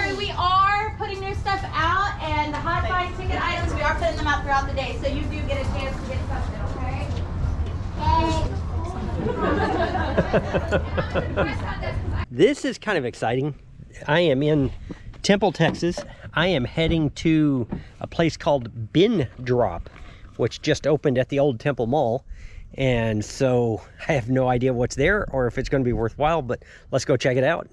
crew, we are putting new stuff out, and the hot buy ticket items, we are putting them out throughout the day, so you do get a chance to get something, okay? This is kind of exciting. I am in Temple, Texas. I am heading to a place called Bin Drop, which just opened at the old Temple Mall. And so I have no idea what's there or if it's going to be worthwhile, but let's go check it out.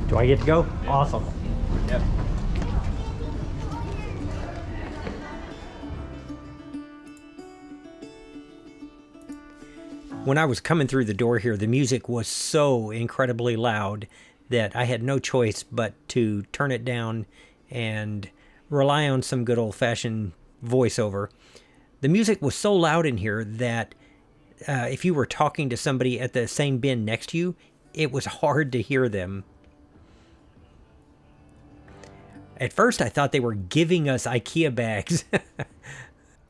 Do I get to go? Yeah. Awesome. Yep. When I was coming through the door here, the music was so incredibly loud that I had no choice but to turn it down and rely on some good old-fashioned voiceover. The music was so loud in here that if you were talking to somebody at the same bin next to you, it was hard to hear them. At first, I thought they were giving us IKEA bags.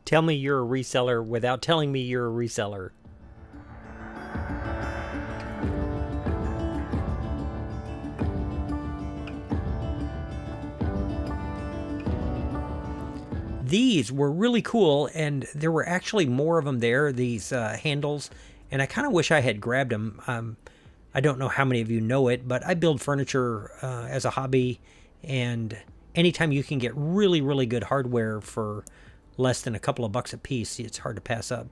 Tell me you're a reseller without telling me you're a reseller. These were really cool, and there were actually more of them there, these handles, and I kind of wish I had grabbed them. I don't know how many of you know it, but I build furniture as a hobby, and anytime you can get really, really good hardware for less than a couple of bucks a piece, it's hard to pass up.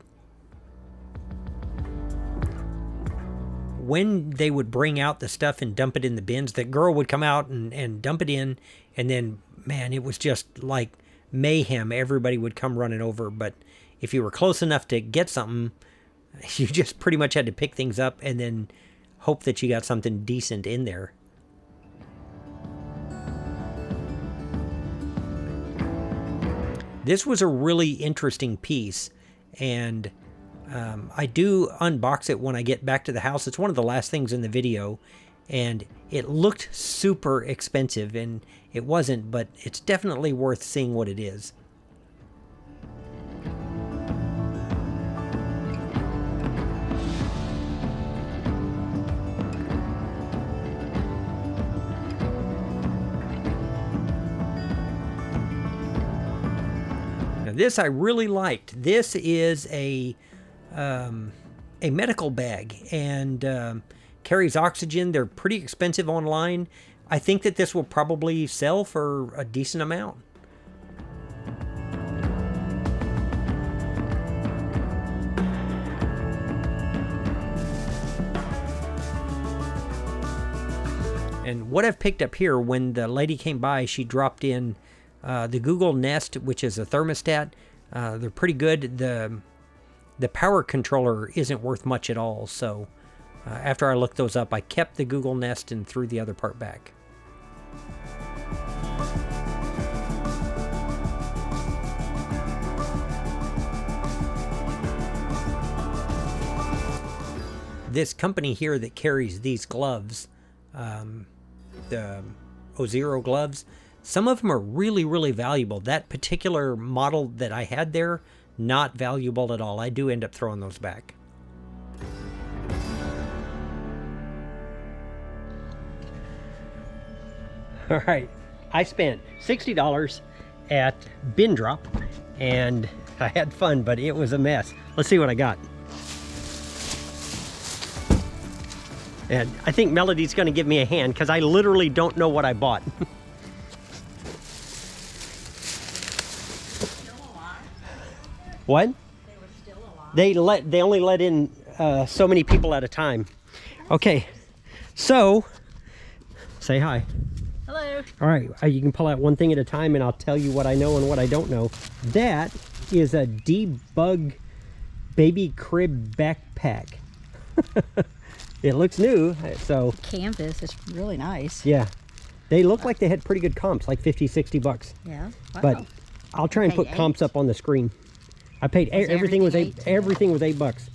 When they would bring out the stuff and dump it in the bins, the girl would come out and dump it in, and then, man, it was just like mayhem. Everybody would come running over, but if you were close enough to get something, you just pretty much had to pick things up and then hope that you got something decent in there. This was a really interesting piece, and I do unbox it when I get back to the house. It's one of the last things in the video, and it looked super expensive, and it wasn't, but it's definitely worth seeing what it is. Now this I really liked. This is a medical bag, and carries oxygen. They're pretty expensive online. I think that this will probably sell for a decent amount. And what I've picked up here, when the lady came by, she dropped in the Google Nest, which is a thermostat. They're pretty good. The power controller isn't worth much at all, so after I looked those up, I kept the Google Nest and threw the other part back. This company here that carries these gloves, the O0 gloves, some of them are really, really valuable. That particular model that I had there, not valuable at all. I do end up throwing those back. All right, I spent $60 at Bin Drop, and I had fun, but it was a mess. Let's see what I got. And I think Melody's gonna give me a hand because I literally don't know what I bought. What? They were still alive. They only let in so many people at a time. Okay, so say hi. Hello. All right, you can pull out one thing at a time, and I'll tell you what I know and what I don't know. That is a Debug baby crib backpack. It looks new, so canvas. It's really nice. Yeah, they look like they had pretty good comps, like 50, 60 bucks. Yeah. Wow. But I'll try and put comps up on the screen. I paid everything was everything was $8.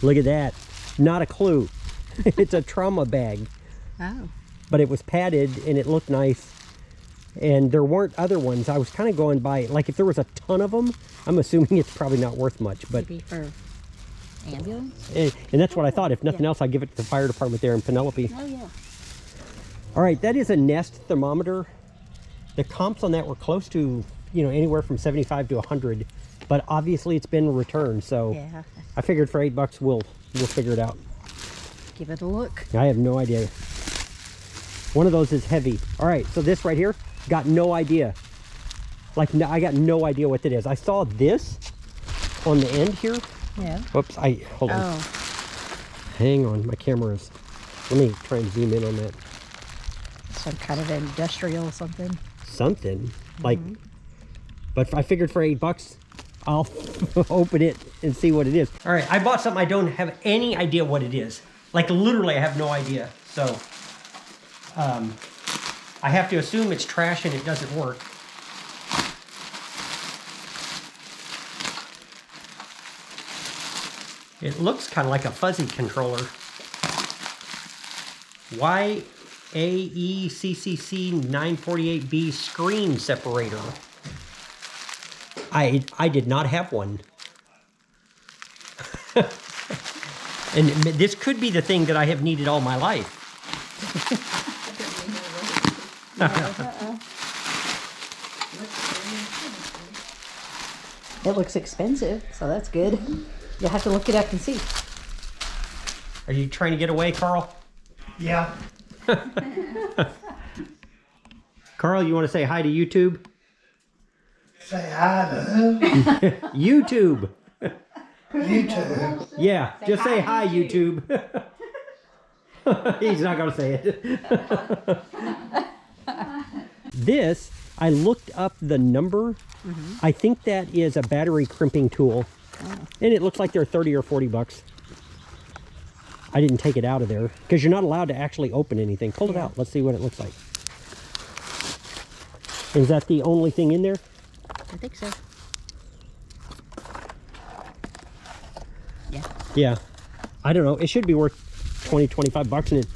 Look at that. Not a clue. It's a trauma bag. Oh. But it was padded and it looked nice. And there weren't other ones. I was kind of going by, like if there was a ton of them, I'm assuming it's probably not worth much. But maybe for Ambulance? And that's what I thought. If nothing else, I'd give it to the fire department there in Penelope. Oh, yeah. All right, that is a Nest thermometer. The comps on that were close to, anywhere from 75 to 100, but obviously it's been returned. So Yeah. I figured for $8 we'll figure it out. Give it a look. I have no idea. One of those is heavy. All right, so this right here, got no idea. Like, I got no idea what it is. I saw this on the end here. Yeah. Whoops, hold on. Oh, Hang on, my camera is, let me try and zoom in on that. some kind of industrial something. Something, like, but I figured for $8, I'll open it and see what it is. All right, I bought something I don't have any idea what it is. Like, literally, I have no idea. So, I have to assume it's trash and it doesn't work. It looks kind of like a fuzzy controller. YAECCC 948B screen separator. I did not have one. And this could be the thing that I have needed all my life. It looks expensive, so that's good. You'll have to look it up and see. Are you trying to get away, Carl? Yeah. Carl, you want to say hi to YouTube? Say hi to who? YouTube. YouTube. Yeah, just say hi, YouTube. He's not going to say it. This, I looked up the number. I think that is a battery crimping tool. And it looks like they're 30 or 40 bucks. I didn't take it out of there because you're not allowed to actually open anything. Pull it out. Let's see what it looks like. Is that the only thing in there? I think so. Yeah. Yeah. I don't know. It should be worth 20, 25 bucks, and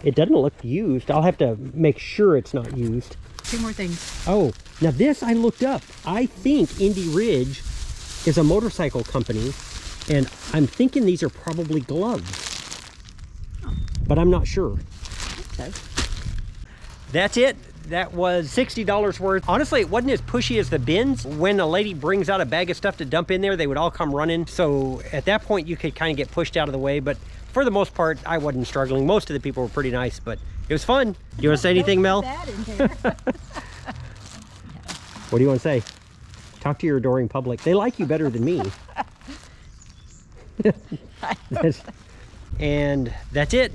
it doesn't look used. I'll have to make sure it's not used. 2 more things. Oh, now this I looked up. I think Indy Ridge is a motorcycle company, and I'm thinking these are probably gloves. But I'm not sure. So. That's it. That was $60 worth. Honestly, it wasn't as pushy as the bins. When a lady brings out a bag of stuff to dump in there, they would all come running. So at that point, you could kind of get pushed out of the way. But for the most part, I wasn't struggling. Most of the people were pretty nice, but it was fun. Do you want to say anything, Mel? What do you want to say? Talk to your adoring public. They like you better than me. And that's it.